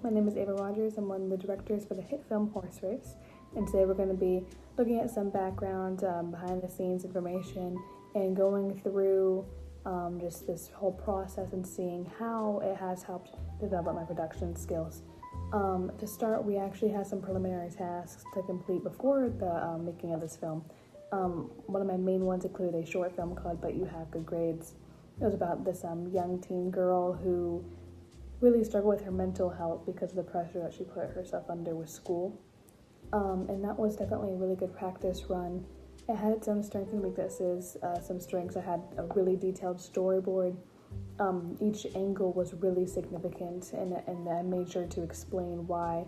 My name is Ava Rogers. I'm one of the directors for the hit film Horse Race, and today we're going to be looking at some background, behind the scenes information and going through just this whole process and seeing how it has helped develop my production skills. To start, we actually had some preliminary tasks to complete before the making of this film. One of my main ones included a short film called But You Have Good Grades. It was about this young teen girl who really struggled with her mental health because of the pressure that she put herself under with school. And that was definitely a really good practice run. It had its own strengths and weaknesses. Some strengths, I had a really detailed storyboard. Each angle was really significant, and I made sure to explain why,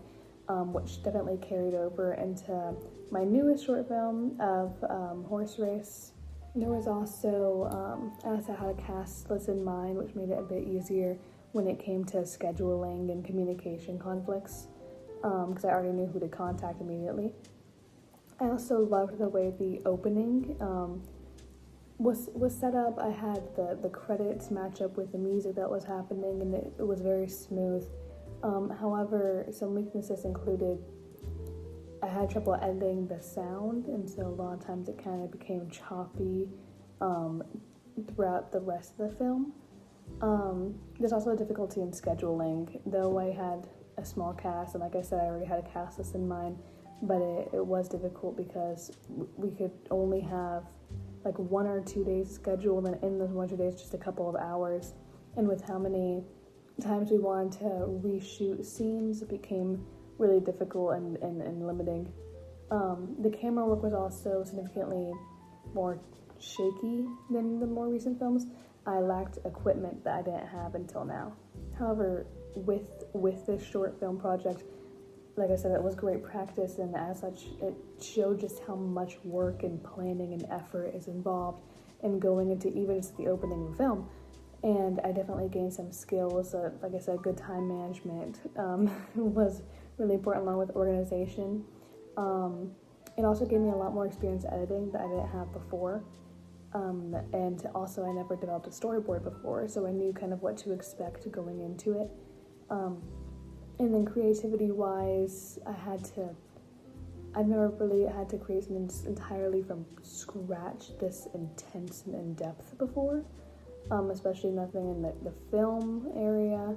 which definitely carried over into my newest short film of Horse Race. There was also, I also had a cast list in mind, which made it a bit easier when it came to scheduling and communication conflicts, because I already knew who to contact immediately. I also loved the way the opening was set up. I had the credits match up with the music that was happening, and it was very smooth. However, some weaknesses included I had trouble editing the sound, and so a lot of times it kind of became choppy throughout the rest of the film. There's also a difficulty in scheduling, though I had a small cast, and like I said, I already had a cast list in mind, but it was difficult because we could only have like 1 or 2 days scheduled, and in those 1 or 2 days, just a couple of hours. And with how many times we wanted to reshoot scenes, it became really difficult and limiting. The camera work was also significantly more shaky than the more recent films. I lacked equipment that I didn't have until now. However, with this short film project, like I said, it was great practice, and as such, it showed just how much work and planning and effort is involved in going into even just the opening of the film. And I definitely gained some skills. Like I said, good time management was really important, along with organization. It also gave me a lot more experience editing that I didn't have before. And also, I never developed a storyboard before, so I knew kind of what to expect going into it. And then creativity-wise, I've never really had to create something entirely from scratch this intense and in-depth before, especially nothing in the film area.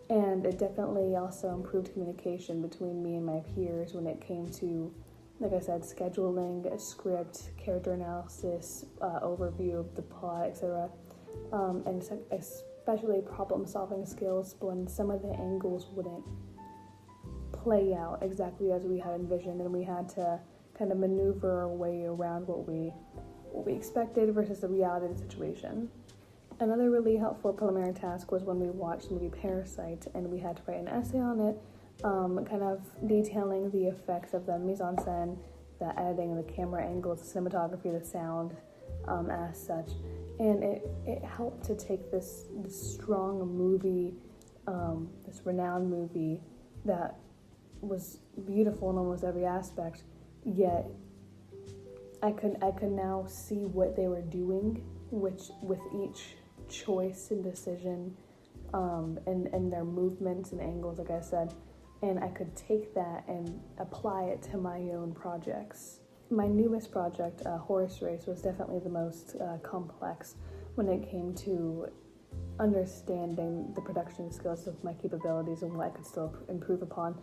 And it definitely also improved communication between me and my peers when it came to, like I said, scheduling, a script, character analysis, overview of the plot, etc. And especially problem-solving skills when some of the angles wouldn't play out exactly as we had envisioned, and we had to kind of maneuver our way around what we expected versus the reality of the situation. Another really helpful preliminary task was when we watched the movie Parasite, and we had to write an essay on it, kind of detailing the effects of the mise-en-scène, the editing, the camera angles, the cinematography, the sound, as such. And it helped to take this strong movie, this renowned movie that was beautiful in almost every aspect, yet I could now see what they were doing, which with each choice and decision, and their movements and angles, like I said, and I could take that and apply it to my own projects. My newest project, Horse Race, was definitely the most complex when it came to understanding the production skills of my capabilities and what I could still improve upon.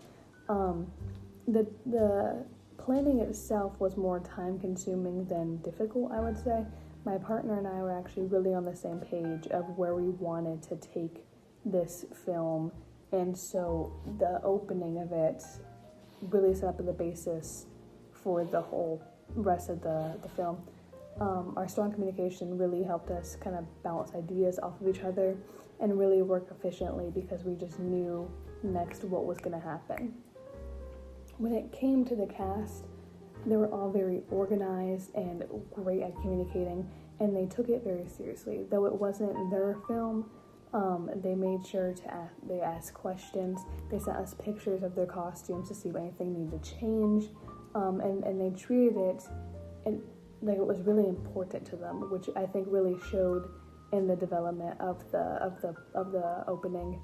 The planning itself was more time-consuming than difficult, I would say. My partner and I were actually really on the same page of where we wanted to take this film, and so the opening of it really set up the basis for the whole rest of the film. Our strong communication really helped us kind of bounce ideas off of each other and really work efficiently because we just knew next what was going to happen. When it came to the cast, they were all very organized and great at communicating, and they took it very seriously. Though it wasn't their film, they made sure they asked questions. They sent us pictures of their costumes to see if anything needed to change, and they treated it like it was really important to them, which I think really showed in the development of the opening.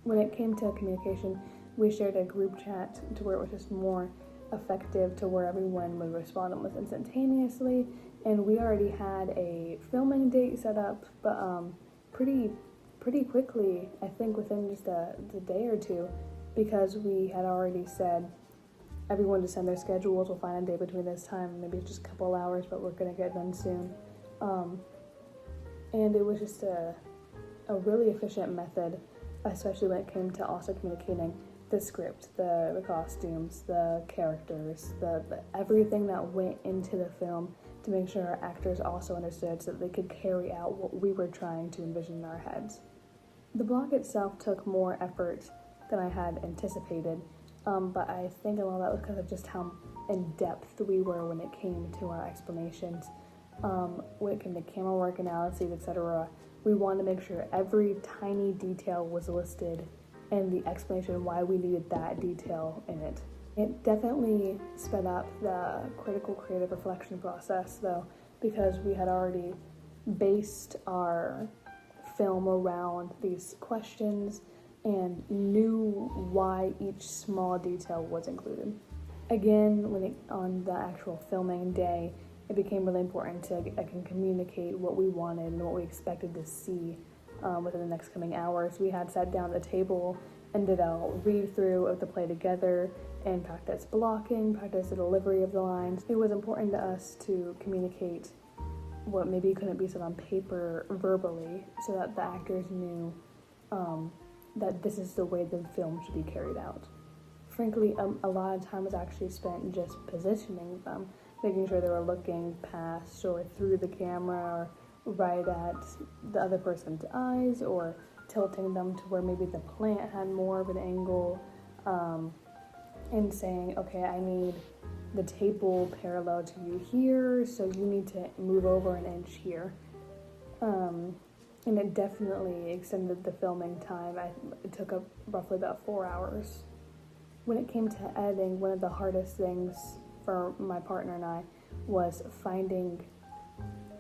When it came to communication, we shared a group chat to where it was just more effective, to where everyone would respond almost instantaneously. And we already had a filming date set up, but pretty quickly, I think within just a day or two, because we had already said everyone to send their schedules, we'll find a day between this time, maybe it's just a couple hours, but we're gonna get done soon. And it was just a really efficient method, especially when it came to also communicating the script, the costumes, the characters, the everything that went into the film, to make sure our actors also understood so that they could carry out what we were trying to envision in our heads. The blog itself took more effort than I had anticipated, but I think a lot of that was because of just how in-depth we were when it came to our explanations. When it came to camera work, analyses, etc., we wanted to make sure every tiny detail was listed and the explanation why we needed that detail in it. It definitely sped up the critical creative reflection process, though, because we had already based our film around these questions and knew why each small detail was included. Again, on the actual filming day, it became really important to communicate what we wanted and what we expected to see within the next coming hours. We had sat down at the table and did a read through of the play together and practice blocking, practice the delivery of the lines. It was important to us to communicate what maybe couldn't be said on paper verbally, so that the actors knew that this is the way the film should be carried out. Frankly, a lot of time was actually spent just positioning them, making sure they were looking past or through the camera or right at the other person's eyes, or tilting them to where maybe the plant had more of an angle, and saying, okay, I need the table parallel to you here, so you need to move over an inch here. And it definitely extended the filming time. It took up roughly about 4 hours. When it came to editing, one of the hardest things for my partner and I was finding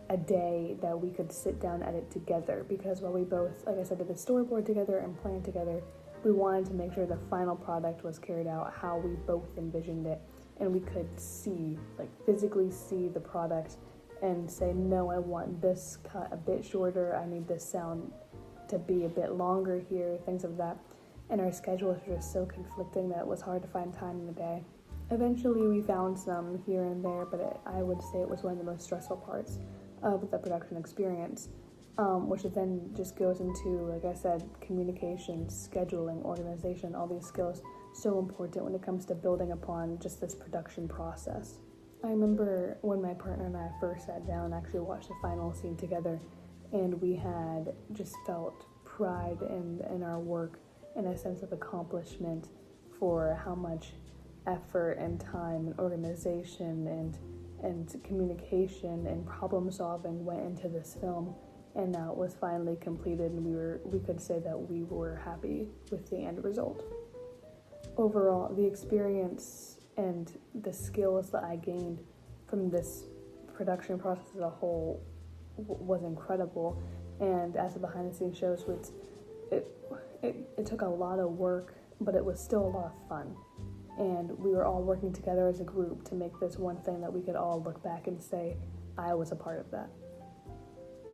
a day that we could sit down and edit together, because while we both, like I said, did the storyboard together and planned together, we wanted to make sure the final product was carried out how we both envisioned it, and we could see, like physically see the product and say, no, I want this cut a bit shorter, I need this sound to be a bit longer here, things of that. And our schedules were just so conflicting that it was hard to find time in the day. Eventually we found some here and there, but I would say it was one of the most stressful parts of the production experience, which then just goes into, like I said, communication, scheduling, organization, all these skills, so important when it comes to building upon just this production process. I remember when my partner and I first sat down and actually watched the final scene together, and we had just felt pride in our work and a sense of accomplishment for how much effort and time and organization and communication and problem solving went into this film, and now it was finally completed, and we could say that we were happy with the end result. Overall, the experience and the skills that I gained from this production process as a whole was incredible. And as the behind the scenes shows, it took a lot of work, but it was still a lot of fun. And we were all working together as a group to make this one thing that we could all look back and say, I was a part of that.